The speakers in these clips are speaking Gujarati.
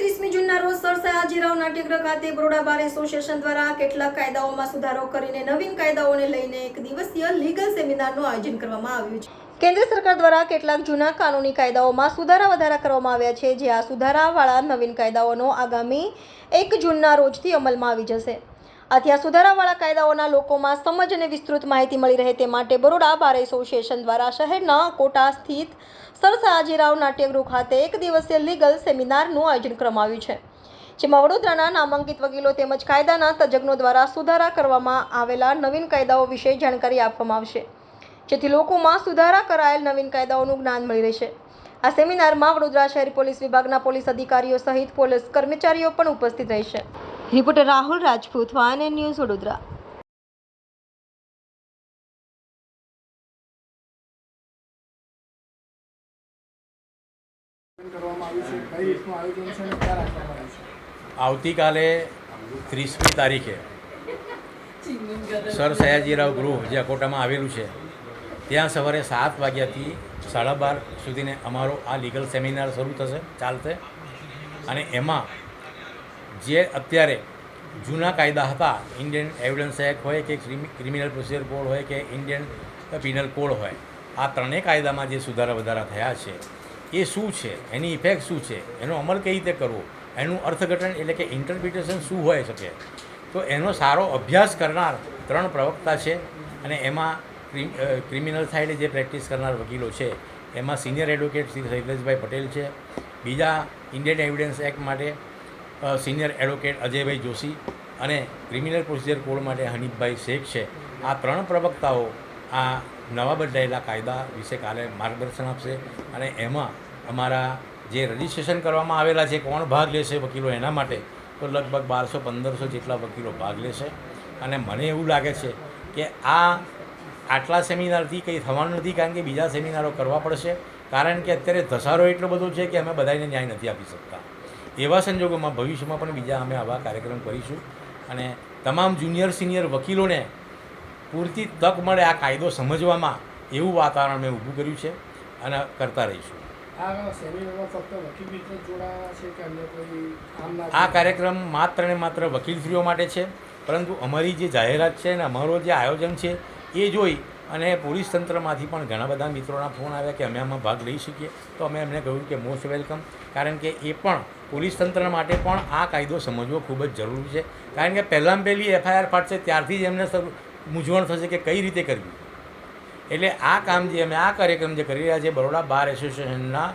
30મી જૂનના રોજ સર સયાજીરાવ નાટ્યગૃહ ખાતે બરોડા બાર એસોસિએશન દ્વારા કેટલાક કાયદાઓમાં સુધારો કરીને નવીન કાયદાઓને લઈને એક દિવસીય લીગલ સેમિનારનું આયોજન કરવામાં આવ્યું છે। કેન્દ્ર સરકાર દ્વારા કેટલાક જૂના કાનૂની કાયદાઓમાં સુધારા વધારા કરવામાં આવ્યા છે, જે આ સુધારાવાળા નવીન કાયદાઓનો આગામી 1 જૂનના રોજથી અમલમાં આવી જશે। આથી આ સુધારાવાળા કાયદાઓના લોકોમાં સમજ અને વિસ્તૃત માહિતી મળી રહે તે માટે બરોડા બાર એસોસિએશન દ્વારા શહેરના કોટા સ્થિત સર સયાજીરાવ નાટ્યગૃહ ખાતે એક દિવસીય લીગલ સેમિનારનું આયોજન કરવામાં આવ્યું છે, જેમાં વડોદરાના નામાંકિત વકીલો તેમજ કાયદાના તજજ્ઞો દ્વારા સુધારા કરવામાં આવેલા નવીન કાયદાઓ વિશે જાણકારી આપવામાં આવશે, જેથી લોકોમાં સુધારા કરાયેલ નવીન કાયદાઓનું જ્ઞાન મળી રહેશે। આ સેમિનારમાં વડોદરા શહેર પોલીસ વિભાગના પોલીસ અધિકારીઓ સહિત પોલીસ કર્મચારીઓ પણ ઉપસ્થિત રહેશે। Reporter Rahul Rajput, van news, Vadodara. આવતીકાલે 30મી તારીખે સર સયાજીરાવ ગૃહ જે અકોટામાં આવેલું છે ત્યાં સવારે 7 વાગ્યાથી 12:30 સુધીને અમારો આ લીગલ સેમિનાર શરૂ ચાલશે અને એમાં જે અત્યારે જૂના કાયદા હતા, ઇન્ડિયન એવિડન્સ એક્ટ હોય કે ક્રિમિનલ પ્રોસિજર કોડ હોય કે ઇન્ડિયન પિનલ કોડ હોય, આ ત્રણેય કાયદામાં જે સુધારા વધારા થયા છે એ શું છે, એની ઇફેક્ટ શું છે, એનો અમલ કઈ રીતે કરવો, એનું અર્થઘટન એટલે કે ઇન્ટરપ્રિટેશન શું હોઈ શકે, તો એનો સારો અભ્યાસ કરનાર 3 પ્રવક્તા છે અને એમાં ક્રિમિનલ સાઇડે જે પ્રેક્ટિસ કરનાર વકીલો છે એમાં સિનિયર એડવોકેટ શ્રી શૈલેષભાઈ પટેલ છે, બીજા ઇન્ડિયન એવિડન્સ એક્ટ માટે સિનિયર એડવોકેટ અજયભાઈ જોશી અને ક્રિમિનલ પ્રોસિજર કોડ માટે હનીફભાઈ શેખ છે। આ 3 પ્રવક્તાઓ આ નવા બદલાયેલા કાયદા વિશે કાલે માર્ગદર્શન આપશે અને એમાં અમારા જે રજિસ્ટ્રેશન કરવામાં આવેલા છે, કોણ ભાગ લેશે વકીલો, એના માટે તો લગભગ 1200-1500 જેટલા વકીલો ભાગ લેશે અને મને એવું લાગે છે કે આટલા સેમિનારથી કંઈ થવાનું નથી, કારણ કે બીજા સેમિનારો કરવા પડશે, કારણ કે અત્યારે ધસારો એટલો બધો છે કે અમે બધાને ન્યાય નથી આપી શકતા। એવા સંજોગોમાં ભવિષ્યમાં પણ બીજા અમે આવા કાર્યક્રમ કરીશું અને તમામ જુનિયર સિનિયર વકીલોને પૂરતી તક મળે આ કાયદો સમજવામાં એવું વાતાવરણ મેં ઊભું કર્યું છે અને કરતા રહીશું। આ કાર્યક્રમ માત્ર ને માત્ર વકીલશ્રીઓ માટે છે, પરંતુ અમારી જે જાહેરાત છે અને અમારો જે આયોજન છે એ જોઈ અને પોલીસ તંત્રમાંથી પણ ઘણા બધા મિત્રોના ફોન આવ્યા કે અમે આમાં ભાગ લઈ શકીએ, તો અમે એમને કહ્યું કે મોસ્ટ વેલકમ, કારણ કે એ પણ પોલીસ તંત્ર માટે પણ આ કાયદો સમજવો ખૂબ જ જરૂરી છે, કારણ કે પહેલી FIR ફાટશે ત્યારથી જ એમને મૂંઝવણ થશે કે કઈ રીતે કરવી। એટલે આ કામ જે અમે આ કાર્યક્રમ જે કરી રહ્યા છે બરોડા બાર એસોસિએશનના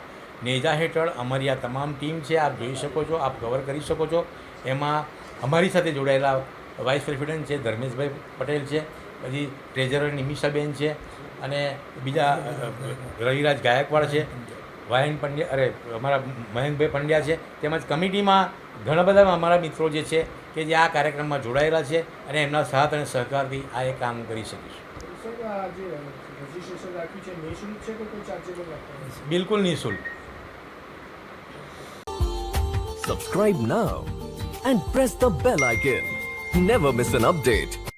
નેજા હેઠળ અમારી આ તમામ ટીમ છે, આપ જોઈ શકો છો, આપ કવર કરી શકો છો। એમાં અમારી સાથે જોડાયેલા વાઇસ પ્રેસિડેન્ટ છે ધર્મેશભાઈ પટેલ છે, પછી ટ્રેઝરર નિમિષાબેન છે અને બીજા રવિરાજ ગાયકવાડ છે, વાયન પંડ્યા અમારા મયંકભાઈ પંડ્યા છે, તેમજ કમિટીમાં ઘણા બધા અમારા મિત્રો જે છે કે જે આ કાર્યક્રમમાં જોડાયેલા છે અને એમના સાથ અને સહકારથી આ એક કામ કરી શકીશું। બિલકુલ નિઃશુલ્ક। Subscribe now and press the bell icon. Never miss an update.